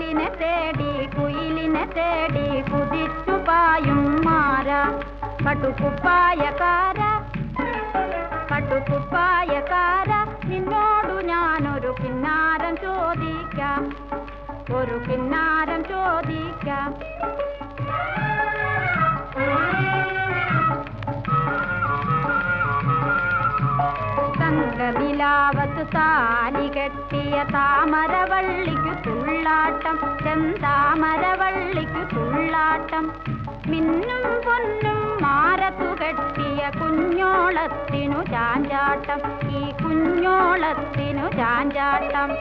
കുയിലിനെ തേടി കുതിച്ചു പായും മാര പട്ടുകുപ്പായക്കാര നിന്നോടു ഞാനൊരു കിന്നാരം ചോദിക്കാം തങ്കനിലാവത്ത് താലി കെട്ടിയ താമരവള്ളിക്കു തുള്ളാട്ടം ചെന്താമരവള്ളിക്കു തുള്ളാട്ടം മിന്നും പൊന്നും മാരത്തു കെട്ടിയ കുഞ്ഞോളത്തിനു ചാഞ്ചാട്ടം ഈ കുഞ്ഞോളത്തിനു ചാഞ്ചാട്ടം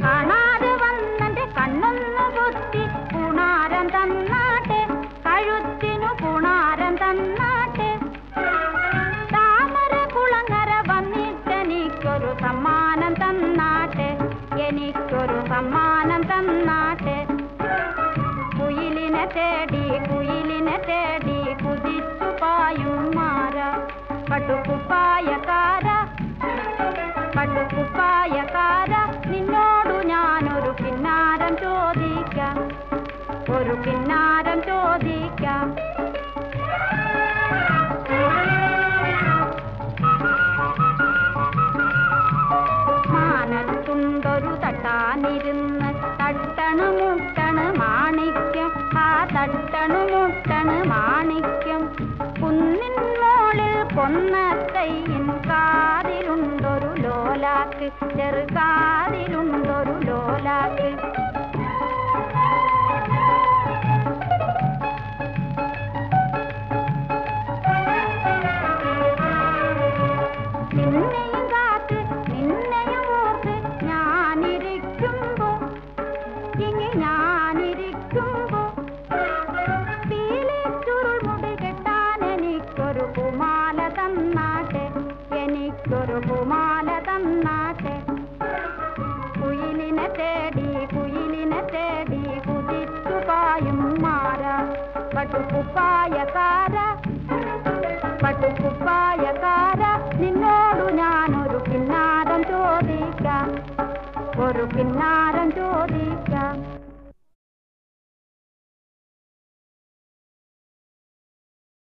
കാണാതെ വന്നെന്റെ കണ്ണൊന്നു കുത്തി പുണാരം തന്നാട്ടെ കഴുത്തിനു പുണാരം തന്നാട്ടെ താമര കുളങ്ങര വന്നിട്ടെനിക്കൊരു സമ്മാനം തന്നാട്ടെ കുയിലിനെ തേടി കുതിച്ചു പായും മാര പട്ടുകുപ്പായക്കാര നിന്നോടു ഞാനൊരു കിന്നാരം ചോദിക്കാം മാനത്തുണ്ടൊരു തട്ടാനിരുന്ന് തട്ടണു മുട്ടണ് മാണിക്യം കുന്നിൻ മോളിൽ കൊന്നത്തയ്യൻ കാതിലുണ്ടൊരു ലോലാക്ക് ചെറുകാതിലുണ്ട്